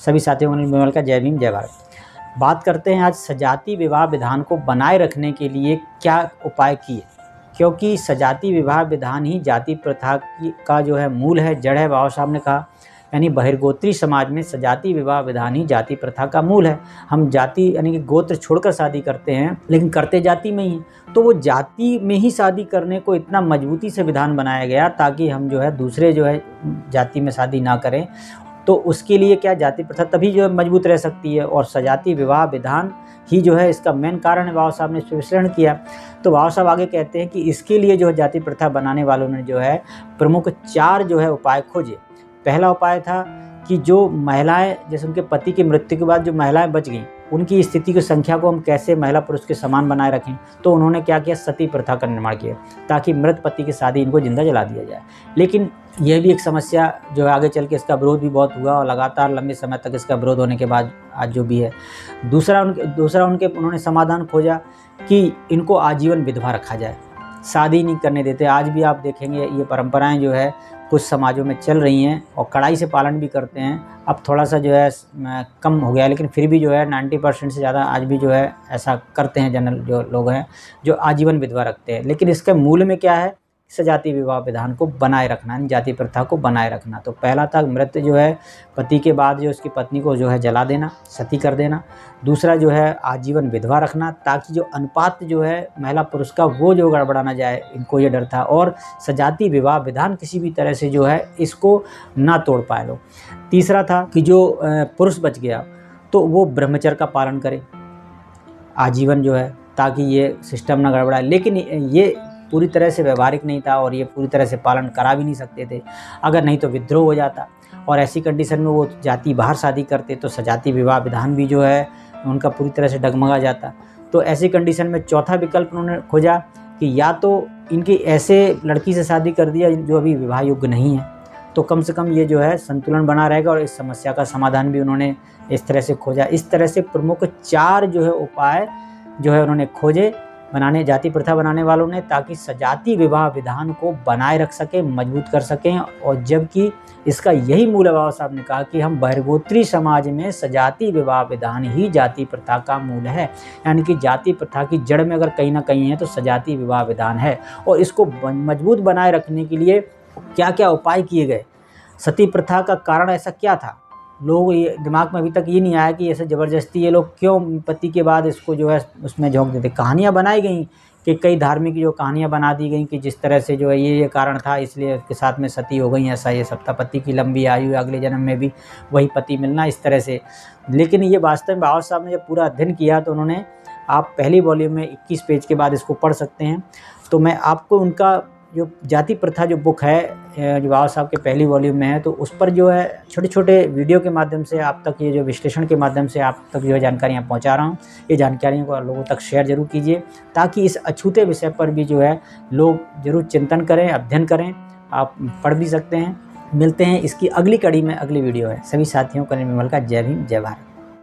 सभी साथियों को निर्मल का जय भीम जय भारत। बात करते हैं आज सजातीय विवाह विधान को बनाए रखने के लिए क्या उपाय किए, क्योंकि सजातीय विवाह विधान ही जाति प्रथा का जो है मूल है, जड़ है। बाबा साहब ने कहा यानी बहिर्गोत्री समाज में सजातीय विवाह विधान ही जाति प्रथा का मूल है। हम जाति यानी कि गोत्र छोड़कर शादी करते हैं, लेकिन करते जाति में ही। तो वो जाति में ही शादी करने को इतना मजबूती से विधान बनाया गया ताकि हम जो है दूसरे जो है जाति में शादी ना करें। तो उसके लिए क्या जाति प्रथा तभी जो है मजबूत रह सकती है, और सजातीय विवाह विधान ही जो है इसका मेन कारण है। बाबा साहब ने विश्लेषण किया। तो बाबा साहब आगे कहते हैं कि इसके लिए जो है जाति प्रथा बनाने वालों ने जो है प्रमुख 4 जो है उपाय खोजे। पहला उपाय था कि जो महिलाएं, जैसे उनके पति की मृत्यु के बाद जो महिलाएं बच गईं, उनकी स्थिति की संख्या को हम कैसे महिला पुरुष के समान बनाए रखें। तो उन्होंने क्या किया, सती प्रथा का निर्माण किया ताकि मृत पति की शादी इनको जिंदा जला दिया जाए। लेकिन यह भी एक समस्या जो है, आगे चल के इसका विरोध भी बहुत हुआ और लगातार लंबे समय तक इसका विरोध होने के बाद आज जो भी है। दूसरा उन्होंने समाधान खोजा कि इनको आजीवन विधवा रखा जाए, शादी नहीं करने देते। आज भी आप देखेंगे ये परंपराएं जो है कुछ समाजों में चल रही हैं और कड़ाई से पालन भी करते हैं। अब थोड़ा सा जो है कम हो गया, लेकिन फिर भी जो है 90% से ज़्यादा आज भी जो है ऐसा करते हैं। जनरल जो लोग हैं जो आजीवन विधवा रखते हैं। लेकिन इसके मूल में क्या है, सजातीय विवाह विधान को बनाए रखना, जाति प्रथा को बनाए रखना। तो पहला था मृत जो है पति के बाद जो उसकी पत्नी को जो है जला देना, सती कर देना। दूसरा जो है आजीवन विधवा रखना ताकि जो अनुपात जो है महिला पुरुष का वो जो गड़बड़ा ना जाए, इनको ये डर था। और सजातीय विवाह विधान किसी भी तरह से जो है इसको ना तोड़ पाए लोग। तीसरा था कि जो पुरुष बच गया तो वो ब्रह्मचर्य का पालन करे आजीवन जो है, ताकि ये सिस्टम ना गड़बड़ाए। लेकिन ये पूरी तरह से व्यवहारिक नहीं था और ये पूरी तरह से पालन करा भी नहीं सकते थे। अगर नहीं तो विद्रोह हो जाता और ऐसी कंडीशन में वो जाति बाहर शादी करते तो सजातीय विवाह विधान भी जो है उनका पूरी तरह से डगमगा जाता। तो ऐसी कंडीशन में चौथा विकल्प उन्होंने खोजा कि या तो इनकी ऐसे लड़की से शादी कर दिया जो अभी विवाह योग्य नहीं है, तो कम से कम ये जो है संतुलन बना रहेगा, और इस समस्या का समाधान भी उन्होंने इस तरह से खोजा। इस तरह से प्रमुख 4 जो है उपाय जो है उन्होंने खोजे जाति प्रथा बनाने वालों ने, ताकि सजातीय विवाह विधान को बनाए रख सकें, मजबूत कर सकें। और जबकि इसका यही मूल है, बाबा साहब ने कहा कि हम बहिर्गोत्री समाज में सजातीय विवाह विधान ही जाति प्रथा का मूल है। यानी कि जाति प्रथा की जड़ में अगर कहीं ना कहीं है तो सजातीय विवाह विधान है। और इसको मजबूत बनाए रखने के लिए क्या क्या उपाय किए गए। सती प्रथा का कारण ऐसा क्या था, लोग ये दिमाग में अभी तक ये नहीं आया कि ऐसे ज़बरदस्ती ये लोग क्यों पति के बाद इसको जो है उसमें झोंक देते। कहानियाँ बनाई गई कि कई धार्मिक जो कहानियाँ बना दी गई कि जिस तरह से जो है ये कारण था, इसलिए उसके साथ में सती हो गई, ऐसा ये सप्ताह पति की लंबी आयु, अगले जन्म में भी वही पति मिलना, इस तरह से। लेकिन ये वास्तव में बाबा साहब ने जब पूरा अध्ययन किया तो उन्होंने, आप पहली वॉल्यूम में 21 पेज के बाद इसको पढ़ सकते हैं। तो मैं आपको उनका जो जाति प्रथा जो बुक है जो बाबा साहब के पहली वॉल्यूम में है, तो उस पर जो है छोटे छोटे वीडियो के माध्यम से आप तक ये जो विश्लेषण के माध्यम से आप तक जो है जानकारियाँ पहुंचा रहा हूं। ये जानकारियों को लोगों तक शेयर जरूर कीजिए ताकि इस अछूते विषय पर भी जो है लोग जरूर चिंतन करें, अध्ययन करें। आप पढ़ भी सकते हैं। मिलते हैं इसकी अगली कड़ी में, अगली वीडियो है। सभी साथियों को निर्मल का जय भीम जय भारत।